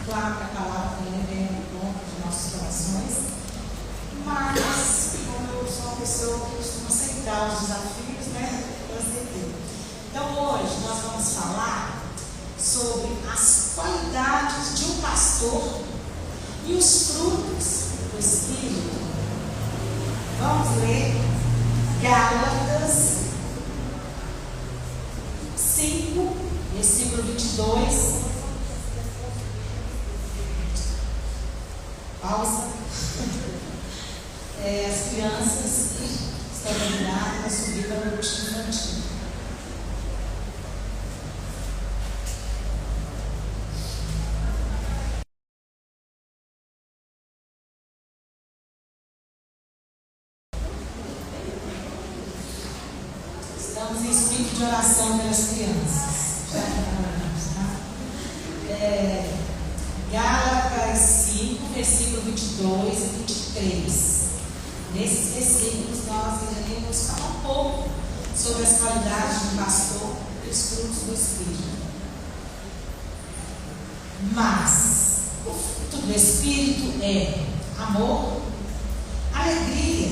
Claro que a palavra também vem ao encontro de nossos corações, mas como eu sou uma pessoa que costuma aceitar os desafios, né? Eu aceitei. Então hoje nós vamos falar sobre as qualidades de um pastor e os frutos do Espírito. Vamos ler Gálatas 5, versículo 22. Pausa. As crianças estão convidadas a subir para o último infantil. Estamos em espírito de oração pelas crianças. Já falamos, tá? Gálatas 5, versículo 22 e 23. Nesses versículos nós iremos falar um pouco sobre as qualidades do pastor e os frutos do Espírito. Mas o fruto do Espírito é amor, alegria,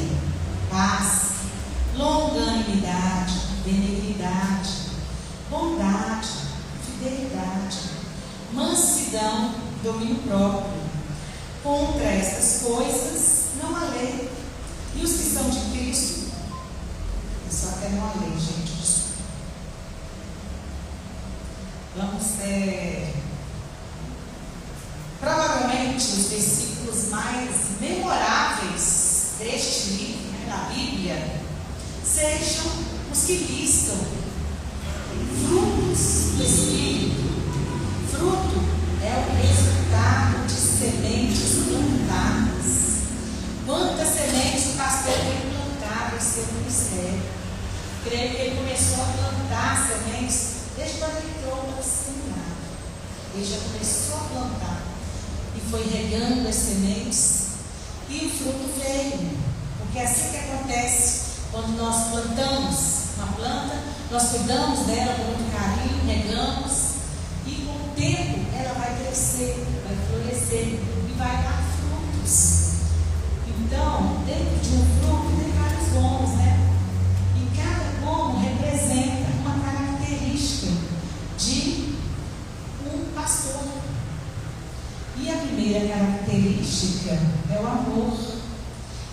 paz, longanimidade, benignidade, bondade, fidelidade, mansidão, domínio próprio. Contra estas coisas não há lei. E os que são de Cristo, só até não há lei, gente. Vamos provavelmente os versículos mais memoráveis deste livro, né, da Bíblia, sejam os que listam frutos do Espírito. Fruto é o resultado de sementes plantadas. Quantas sementes o pastor tem plantado em seu ministério? Creio que ele começou a plantar sementes desde quando ele entrou no seminário. Ele já começou a plantar e foi regando as sementes e o fruto veio. Porque é assim que acontece quando nós plantamos uma planta, nós cuidamos dela com muito carinho, regamos e com o tempo ela vai crescer, vai florescer e vai dar frutos. Então, dentro de um fruto tem vários gomos, né? E cada gomo representa uma característica de um pastor. E a primeira característica é o amor.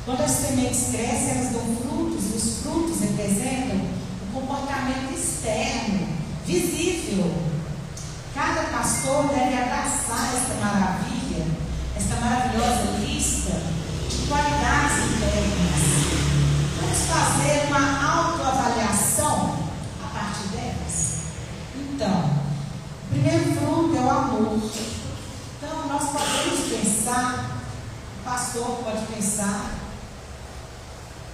Quando as sementes crescem, elas dão frutos, e os frutos representam o comportamento externo, visível. Cada pastor deve abraçar esta maravilha, esta maravilhosa lista de qualidades internas. Vamos fazer uma autoavaliação a partir delas. Então, o primeiro fruto é o amor. Então, nós podemos pensar, o pastor pode pensar,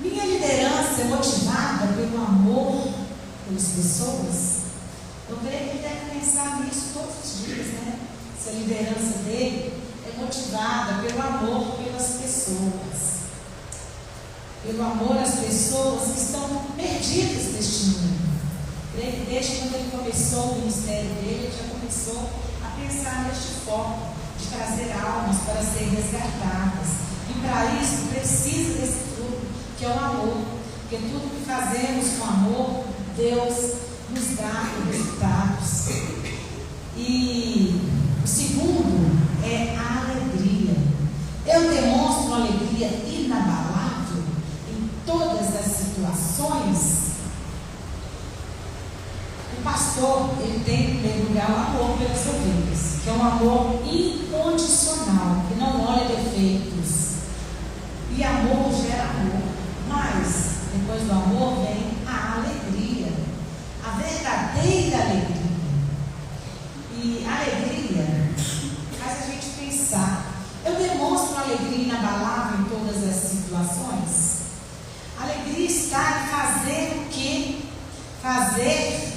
minha liderança é motivada pelo amor pelas pessoas? Eu creio que ele deve pensar nisso todos os dias, né? Se a liderança dele é motivada pelo amor pelas pessoas. Pelo amor às pessoas que estão perdidas neste mundo. Creio que desde quando ele começou o ministério dele, ele já começou a pensar neste foco de trazer almas para serem resgatadas. E para isso precisa desse fruto, que é o amor. Porque tudo que fazemos com amor, Deus nos dá resultados. E o segundo é a alegria. Eu demonstro uma alegria inabalável em todas as situações. O pastor, ele tem em primeiro lugar o amor pelas ovelhas, que é um amor incondicional, que não olha defeitos. E amor gera amor. Mas depois do amor vem a alegria, a verdadeira alegria. E a alegria faz a gente pensar. Eu demonstro uma alegria inabalável em todas as situações. A alegria está em fazer o quê? Fazer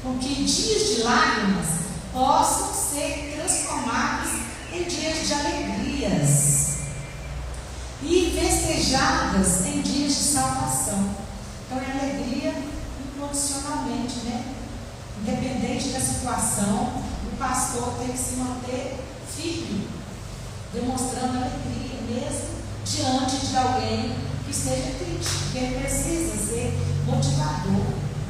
com que dias de lágrimas possam ser transformados em dias de alegrias e festejadas em dias de salvação. Então é alegria incondicionalmente, né? Independente da situação, o pastor tem que se manter demonstrando alegria mesmo diante de alguém que esteja triste, porque ele precisa ser motivador.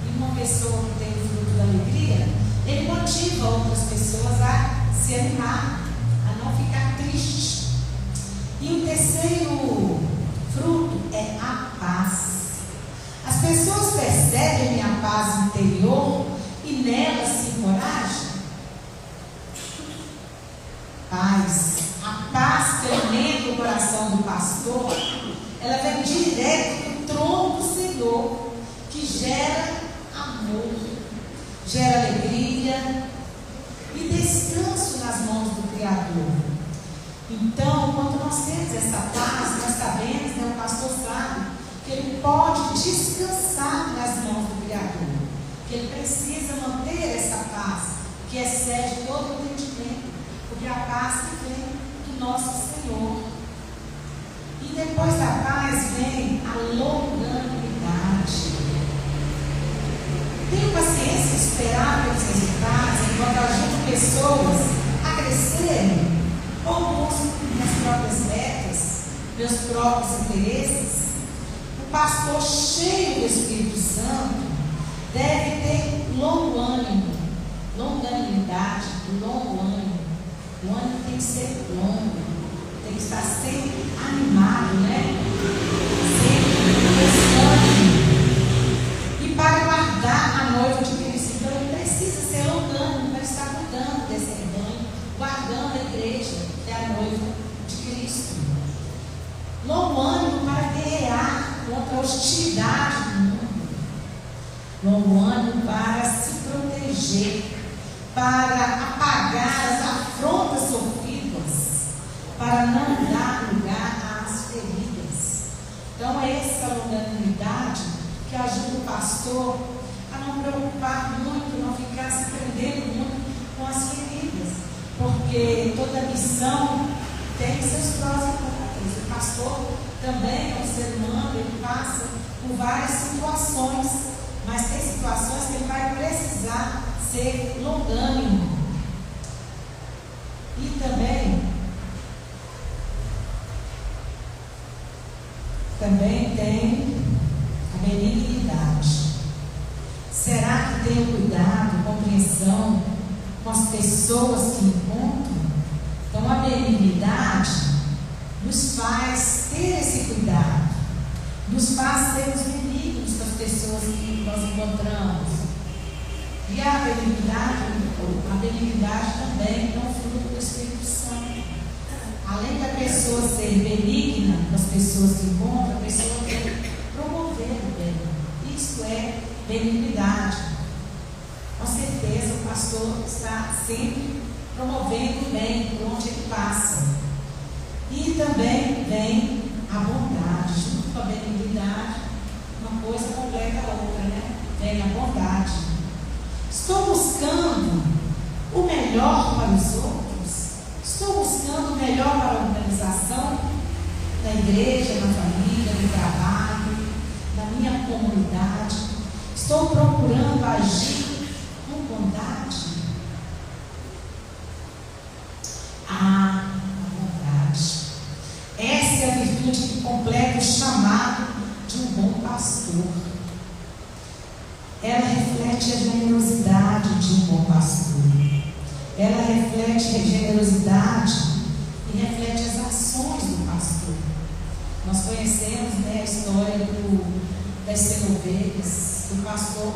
E uma pessoa que tem o fruto da alegria, ele motiva outras pessoas a se animar, a não ficar triste. E o terceiro fruto é a paz. As pessoas percebem a paz interior e nela se encorajam. Paz. A paz que alimenta o coração do pastor, ela vem direto do trono do Senhor, que gera amor, gera alegria e descanso nas mãos do Criador. Então, quando nós temos essa paz, nós sabemos, o pastor sabe, que ele pode descansar nas mãos do Criador, que ele precisa manter essa paz, que excede todo o entendimento, porque a paz que vem do nosso Senhor. E depois da paz vem a longanimidade. Tenha paciência de esperar pelos resultados, enquanto ajuda pessoas a crescerem, ou buscam minhas próprias metas, meus próprios interesses. O pastor cheio do Espírito Santo deve ter longo ânimo, longanimidade, longo ânimo. O ânimo tem que ser longo, tem que estar sempre animado, sempre pensando. E para guardar a noiva de Cristo, então ele precisa ser longânimo para estar cuidando desse rebanho, guardando a igreja, que é a noiva de Cristo. Longo ânimo para guerrear contra a hostilidade do mundo. Longo ânimo para se proteger, para apagar as afrontas sofridas, para não dar lugar às feridas. Então, essa longanimidade que ajuda o pastor a não preocupar muito, não ficar se prendendo muito com as feridas, porque toda missão tem seus prós e contras. O pastor também é um ser humano, ele passa por várias situações, mas tem situações que ele vai precisar ser longânimo. E também tem a benignidade. Será que tenho cuidado, compreensão com as pessoas que encontro? Então a benignidade nos faz ter esse cuidado, nos faz sermos benignos com as pessoas que nós encontramos. E a benignidade também é um fruto do Espírito Santo. Além da pessoa ser benigna com as pessoas que encontra, a pessoa tem que promover o bem. Isso é benignidade. Com certeza o pastor está sempre promovendo o bem por onde ele passa. E também vem a bondade, junto com a benignidade, uma coisa completa a outra, Vem a bondade. Estou buscando o melhor para os outros? Estou buscando o melhor para a organização da igreja, na família, no trabalho, na minha comunidade? Estou procurando agir com bondade? A bondade. Essa é a virtude que completa o chamado de um bom pastor. Ela reflete a generosidade de um bom pastor. Ela reflete a generosidade e reflete as ações do pastor. Nós conhecemos a história das 100 ovelhas. O pastor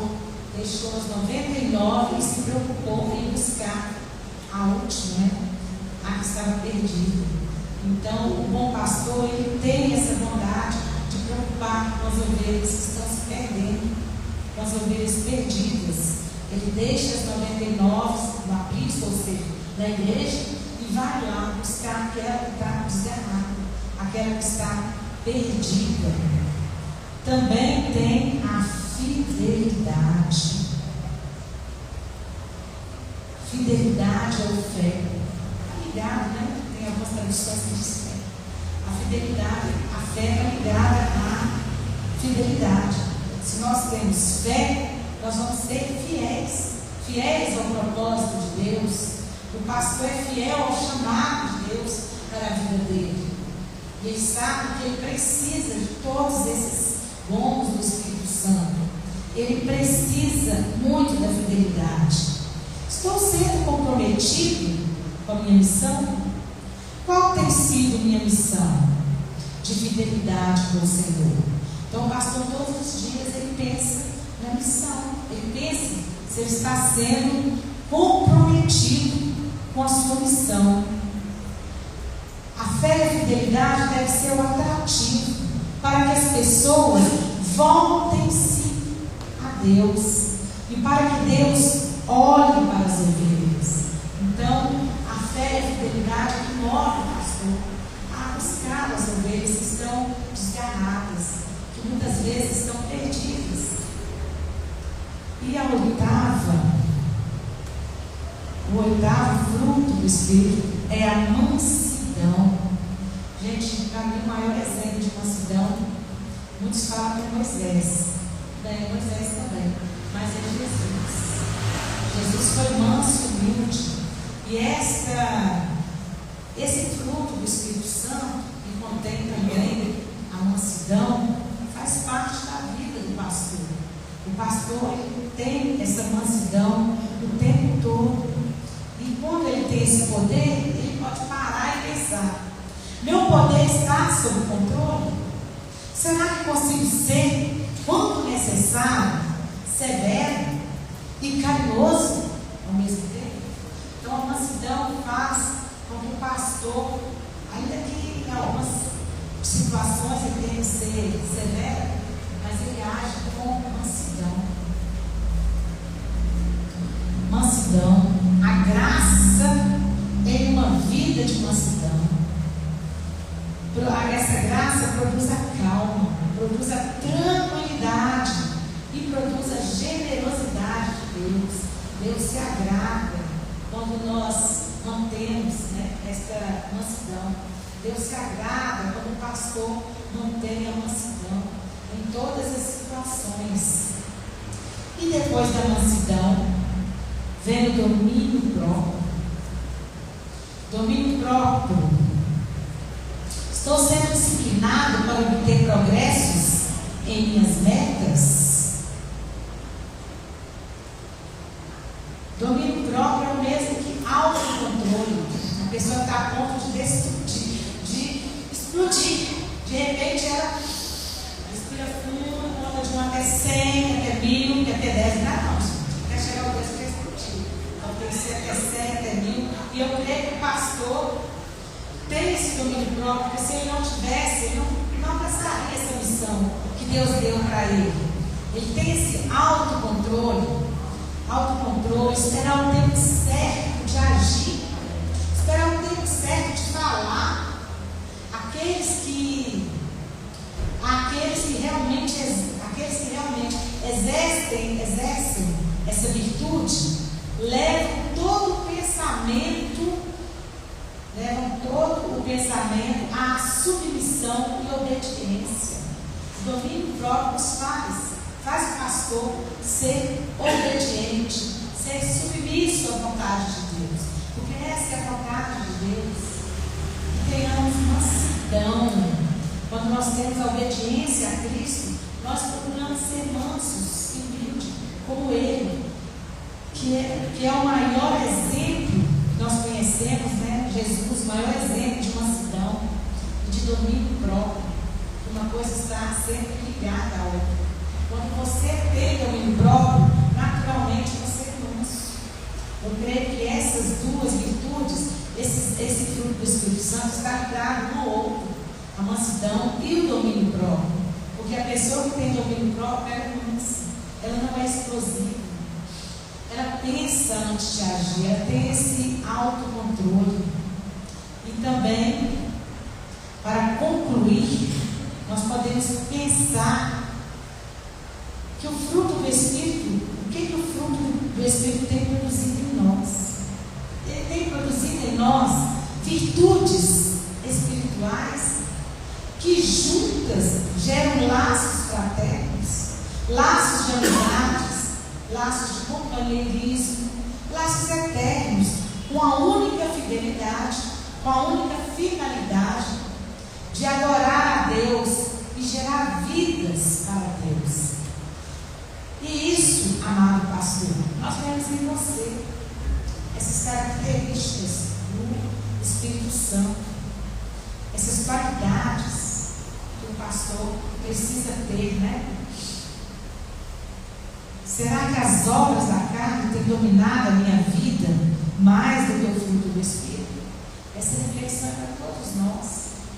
deixou as 99 e se preocupou em buscar a última, a que estava perdida. Então, o bom pastor, ele tem essa bondade de preocupar com as ovelhas que estão se perdendo, com as ovelhas perdidas. Ele deixa as 99 na pista, ou seja, na igreja, e vai lá buscar aquela que está desgarrada, aquela que está perdida. Também tem a fidelidade. Fidelidade ou fé. Está ligado, Tem algumas traduções que dizem fé. A fidelidade, a fé está ligada à fidelidade. Se nós temos fé, nós vamos ser fiéis. Fiéis ao propósito de Deus. O pastor é fiel ao chamado de Deus para a vida dele. E ele sabe que ele precisa de todos esses dons do Espírito Santo. Ele precisa muito da fidelidade. Estou sendo comprometido com a minha missão? Qual tem sido minha missão? De fidelidade com o Senhor. Então o pastor todos os dias ele pensa na missão. Ele pensa se ele está sendo comprometido com a sua missão. A fé e a fidelidade deve ser o atrativo para que as pessoas voltem-se a Deus e para que Deus olhe para as ovelhas. Então, a fé e a fidelidade que move o pastor a buscar as ovelhas que estão desgarradas, que muitas vezes estão perdidas. E o oitavo fruto do Espírito é a mansidão. Gente, para mim o maior exemplo de mansidão, muitos falam que é Moisés. É Moisés também, mas é Jesus. Jesus foi manso e humilde. E esse fruto do Espírito Santo, que contém também a mansidão, faz parte da vida do pastor. O pastor ele tem essa mansidão o tempo todo. E quando ele tem esse poder, ele pode parar e pensar: meu poder está sob controle? Será que consigo ser, quanto necessário, severo e carinhoso ao mesmo tempo? Então a mansidão faz com que o pastor, ainda que em algumas situações ele tenha que ser severo, mas ele age com mansidão. Mansidão, a graça em uma vida de mansidão. Essa graça produz a calma, produz a tranquilidade e produz a generosidade de Deus. Deus se agrada quando nós mantemos, esta mansidão. Deus se agrada quando o pastor mantém a mansidão em todas as situações. E depois da mansidão, vem o domínio próprio. Domínio próprio. Estou sendo disciplinado para obter progressos em minhas metas? Domínio próprio é o mesmo que autocontrole. A pessoa está a ponto de explodir. De repente ela respira fundo, conta de 1 até 100, até 1000, até 10. Não, até chegar ao 10 que explodir. Então tem que ser até 100, até 1000. E eu creio que o pastor tem esse domínio próprio, porque se ele não tivesse, ele não passaria essa missão que Deus deu para ele. Ele tem esse autocontrole, esperar o tempo certo de agir, esperar o tempo certo de falar. Aqueles que realmente exercem essa virtude, levam todo o pensamento à submissão e obediência. O domínio próprio nos faz o pastor ser obediente, ser submisso à vontade de Deus, porque essa é a vontade de Deus. Que tenhamos mansidão. Quando nós temos a obediência a Cristo, nós procuramos ser mansos e humildes, como Ele, que é o maior exemplo que nós conhecemos, Jesus, o maior exemplo de mansidão e de domínio próprio. Uma coisa está sempre ligada à outra. Quando você tem domínio próprio, naturalmente você é manso. Eu creio que essas duas virtudes, esse fruto do Espírito Santo está ligado um ao outro, a mansidão e o domínio próprio. Porque a pessoa que tem domínio próprio, ela é mansa, ela não é explosiva. Ela pensa antes de agir, ela tem esse autocontrole. E também, para concluir, nós podemos pensar que o fruto do Espírito, o que o fruto do Espírito tem produzido em nós? Ele tem produzido em nós virtudes espirituais que juntas geram laços fraternos, laços de amizades, laços de companheirismo, laços eternos, com a única finalidade com a única finalidade de adorar a Deus e gerar vidas para Deus. E isso, amado pastor, nós vemos em você, essas características do Espírito Santo, essas qualidades que o pastor precisa ter, né? Será que as obras da carne têm dominado a minha vida mais do que o fruto do Espírito? Essa reflexão é para todos nós.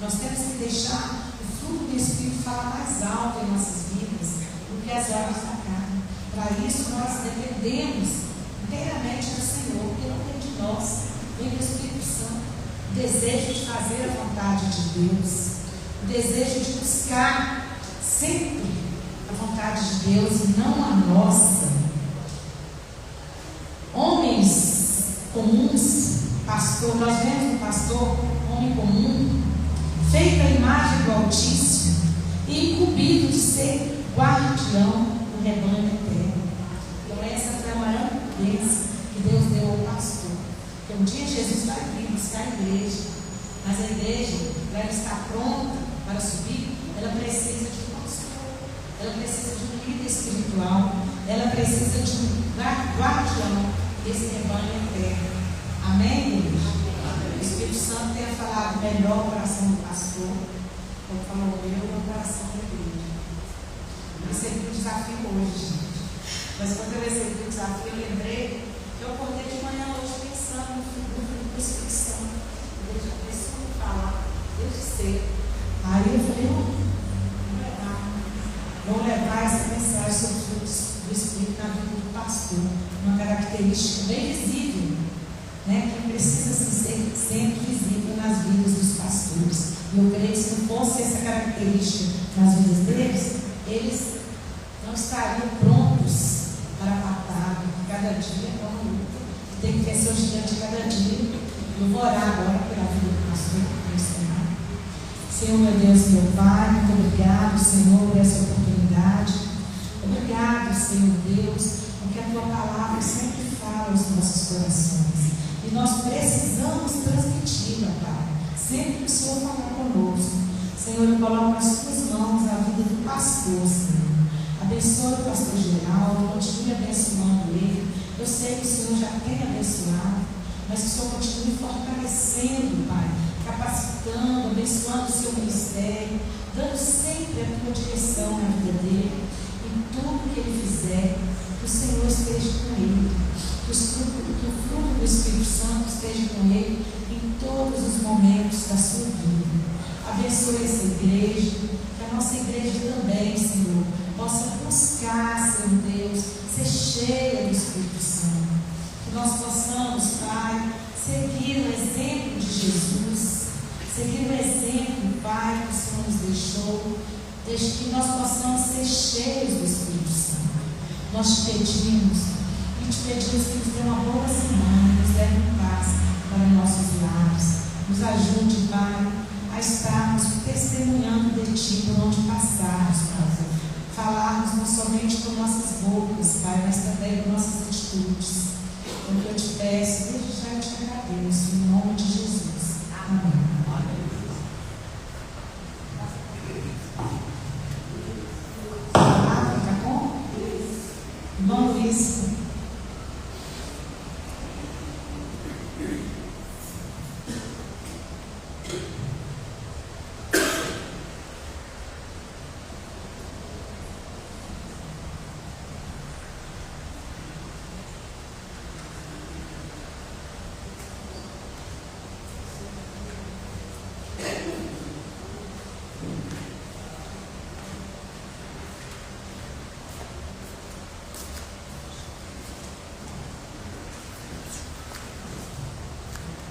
Nós temos que deixar o fruto do Espírito falar mais alto em nossas vidas do que as obras da carne. Para isso nós dependemos inteiramente do Senhor, porque não vem de nós, vem do Espírito Santo. O desejo de fazer a vontade de Deus, o desejo de buscar sempre a vontade de Deus e não a nossa. Homens comuns, pastor, nós vemos um pastor, homem comum, feito à imagem do Altíssimo e incumbido de ser guardião do rebanho eterno. Então essa foi a maior bênção que Deus deu ao pastor. Porque um dia Jesus vai vir buscar a igreja, mas a igreja, para ela estar pronta para subir, ela precisa de um pastor, ela precisa de um líder espiritual, ela precisa de um guardião desse rebanho eterno. Amém, igreja? O Espírito Santo tenha falado melhor o coração do pastor, como falou o coração da igreja. Eu recebi um desafio hoje, gente. Mas quando eu recebi o desafio, eu lembrei que eu acordei de manhã hoje pensando no do Espírito Santo. Eu já começou a falar desde cedo. Aí eu falei, vou levar essa mensagem sobre os frutos do Espírito na vida do pastor. Uma característica bem visível, né, que precisa ser sempre visível nas vidas dos pastores. E eu creio que se não fosse essa característica nas vidas deles, eles não estariam prontos para a batalha. Cada dia é uma luta. Tem que vencer o gigante cada dia. Eu vou orar agora pela vida do pastor. Senhor, meu Deus, meu Pai, muito obrigado, Senhor, por essa oportunidade. Obrigado, Senhor Deus, porque a Tua palavra sempre fala aos nossos corações. E nós precisamos transmiti-la, Pai. Sempre que o Senhor falar conosco. Senhor, eu coloco nas Tuas mãos a vida do pastor, Senhor. Abençoe o pastor Geraldo, continue abençoando ele. Eu sei que o Senhor já tem abençoado, mas que o Senhor continue fortalecendo, Pai, capacitando, abençoando o seu ministério, dando sempre a Tua direção na vida dele, em tudo que ele fizer, que o Senhor esteja com ele, que o fruto do Espírito Santo esteja com ele em todos os momentos da sua vida. Abençoe essa igreja, que a nossa igreja também, Senhor, possa buscar, Senhor Deus, ser cheia do Espírito Santo. Que nós possamos, Pai, seguir o exemplo de Jesus, seguir o exemplo, Pai, que o Senhor nos deixou, desde que nós possamos ser cheios do Espírito Santo. Nós te pedimos que nos dê uma boa semana, nos leve em paz para nossos lares. Nos ajude, Pai, a estarmos testemunhando de Ti por onde passarmos, Pai. Falarmos não somente com nossas bocas, Pai, mas também com nossas atitudes. Então eu te peço, desde já eu te agradeço, em nome de Jesus.